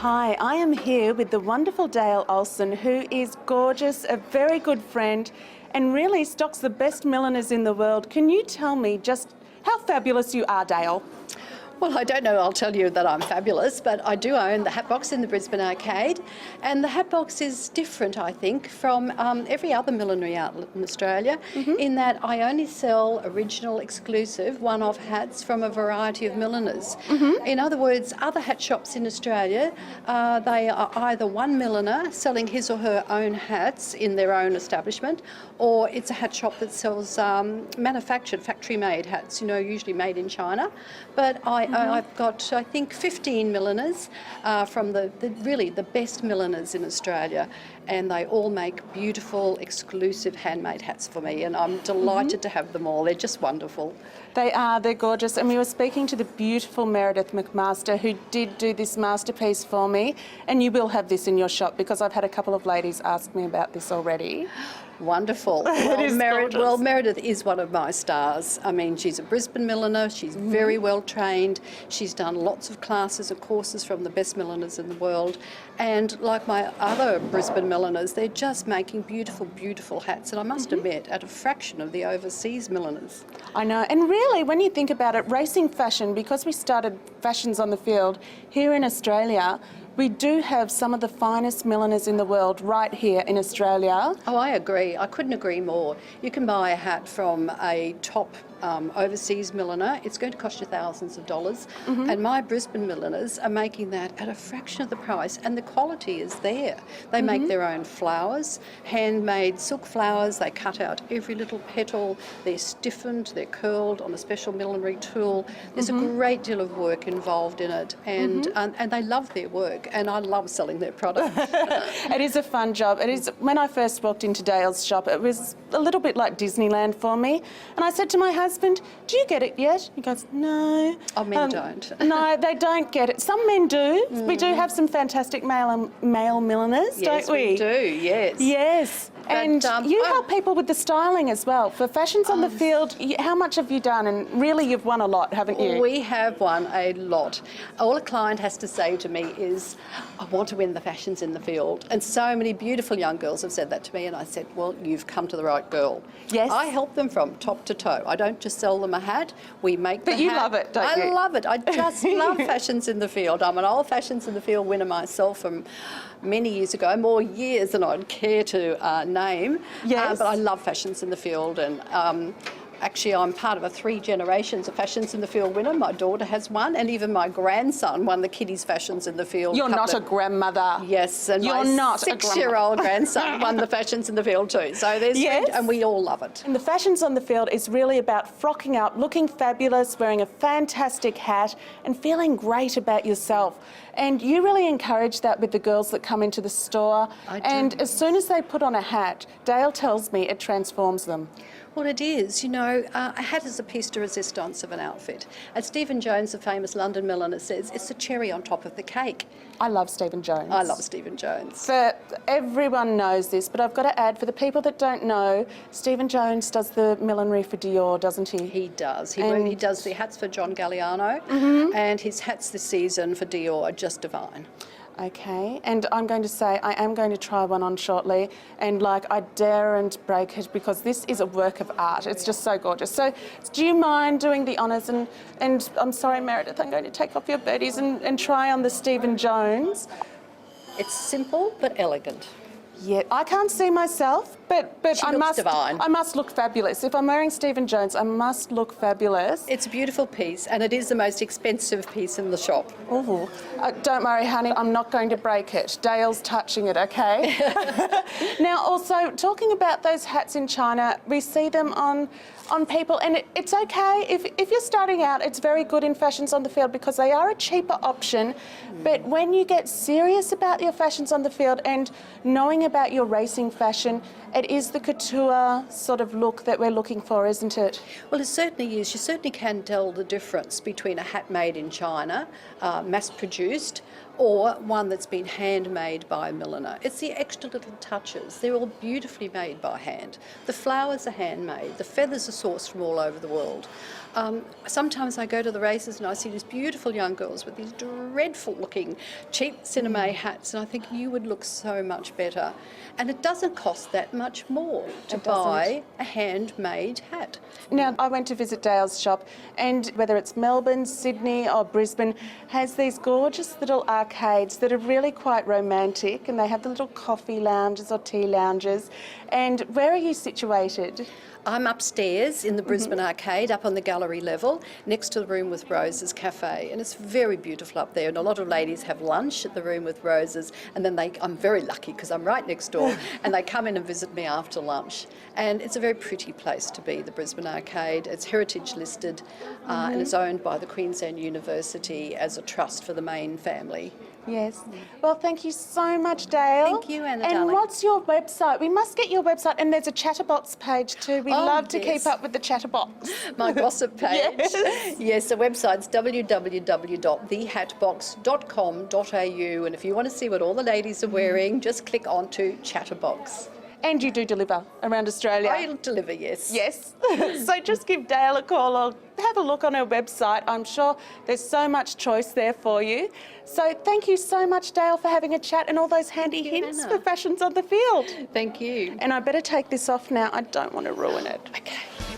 Hi, I am here with the wonderful Dale Olsen, who is gorgeous, a very good friend, and really stocks the best milliners in the world. Can you tell me just how fabulous you are, Dale? Well, I don't know, I'll tell you that I'm fabulous, but I do own the Hat Box in the Brisbane Arcade, and the Hat Box is different, I think, from every other millinery outlet in Australia, in that I only sell original, exclusive, one-off hats from a variety of milliners. In other words, other hat shops in Australia, they are either one milliner selling his or her own hats in their own establishment, or it's a hat shop that sells manufactured, factory-made hats, usually made in China. But I've got, I think, 15 milliners from really the best milliners in Australia, and they all make beautiful, exclusive handmade hats for me, and I'm delighted to have them all. They're just wonderful. They are, they're gorgeous, and we were speaking to the beautiful Meredith McMaster, who did do this masterpiece for me, and you will have this in your shop because I've had a couple of ladies ask me about this already. Wonderful. Well, Meredith is one of my stars. I mean, she's a Brisbane milliner. She's very well trained. She's done lots of classes and courses from the best milliners in the world. And like my other Brisbane milliners, they're just making beautiful, beautiful hats. And I must admit, at a fraction of the overseas milliners. I know. And really, when you think about it, racing fashion, because we started Fashions on the Field here in Australia, we do have some of the finest milliners in the world right here in Australia. Oh, I agree. I couldn't agree more. You can buy a hat from a top overseas milliner. It's going to cost you thousands of dollars. And my Brisbane milliners are making that at a fraction of the price, and the quality is there. They make their own flowers, handmade silk flowers. They cut out every little petal. They're stiffened, they're curled on a special millinery tool. There's a great deal of work involved in it, and they love their work, and I love selling their product. It is a fun job. It is. When I first walked into Dale's shop, it was a little bit like Disneyland for me, and I said to my husband, "Do you get it yet?" He goes, "No." Oh, men don't. No, they don't get it. Some men do. We do have some fantastic male milliners, Yes, don't we? we do, yes. Yes. But, and you help people with the styling as well. For Fashions on the Field, how much have you done? And really, you've won a lot, haven't you? We have won a lot. All a client has to say to me is, "I want to win the Fashions in the Field." And so many beautiful young girls have said that to me, and I said, "Well, you've come to the right girl." Yes. I help them from top to toe. I don't just sell them a hat. We make the hat. But you love it, don't you? I love it. I just love Fashions in the Field. I'm an old Fashions in the Field winner myself from many years ago, more years than I'd care to name. Yes. But I love Fashions in the Field, and actually, I'm part of a 3 generations of Fashions in the Field winner. My daughter has one, and even my grandson won the Kiddies Fashions in the Field. You're not a grandmother. Yes, and You're my not a 6-year-old grandson won the Fashions in the Field too. So there's and we all love it. And the Fashions on the Field is really about frocking up, looking fabulous, wearing a fantastic hat, and feeling great about yourself. And you really encourage that with the girls that come into the store. I do. And as soon as they put on a hat, Dale tells me it transforms them. Well, it is. A hat is a piece de resistance of an outfit. As Stephen Jones, the famous London milliner, says, it's the cherry on top of the cake. I love Stephen Jones. I love Stephen Jones. Everyone knows this, but I've got to add, for the people that don't know, Stephen Jones does the millinery for Dior, doesn't he? He does. He does the hats for John Galliano, and his hats this season for Dior are just divine. Okay, and I'm going to say I am going to try one on shortly, and I daren't break it because this is a work of art. It's just so gorgeous. So do you mind doing the honours, and I'm sorry, Meredith, I'm going to take off your birdies and try on the Stephen Jones. It's simple but elegant. Yeah, I can't see myself, but She looks divine. I must look fabulous. If I'm wearing Stephen Jones, I must look fabulous. It's a beautiful piece, and it is the most expensive piece in the shop. Oh, don't worry, honey, I'm not going to break it. Dale's touching it, okay? Now, also, talking about those hats in China, we see them on people, and it's okay. If you're starting out, it's very good in Fashions on the Field because they are a cheaper option. But when you get serious about your Fashions on the Field and knowing about your racing fashion, it is the couture sort of look that we're looking for, isn't it? Well, it certainly is. You certainly can tell the difference between a hat made in China, mass-produced, or one that's been handmade by a milliner. It's the extra little touches. They're all beautifully made by hand. The flowers are handmade. The feathers are sourced from all over the world. Sometimes I go to the races and I see these beautiful young girls with these dreadful looking cheap cinema hats, and I think you would look so much better. And it doesn't cost that much more to buy a handmade hat. Now, I went to visit Dale's shop, and whether it's Melbourne, Sydney or Brisbane, has these gorgeous little arcades that are really quite romantic, and they have the little coffee lounges or tea lounges. And where are you situated? I'm upstairs in the Brisbane Arcade, up on the gallery level, next to the Room with Roses cafe, and it's very beautiful up there. And a lot of ladies have lunch at the Room with Roses, and then I'm very lucky because I'm right next door, and they come in and visit me after lunch. And it's a very pretty place to be, the Brisbane Arcade. It's heritage listed, and it's owned by the Queensland University as a trust for the Main family. Yes. Well, thank you so much, Dale. Thank you, Anna, And darling. what's your website? We must get your website, and there's a Chatterbox page too. We love to yes. keep up with the Chatterbox. My gossip page. Yes. Yes, the website's www.thehatbox.com.au, and if you want to see what all the ladies are wearing, just click onto Chatterbox. And you do deliver around Australia. I'll deliver, yes. Yes. So just give Dale a call or have a look on her website. I'm sure there's so much choice there for you. So thank you so much, Dale, for having a chat and all those handy hints Anna. for fashions on the field. Thank you. And I better take this off now. I don't want to ruin it. Okay.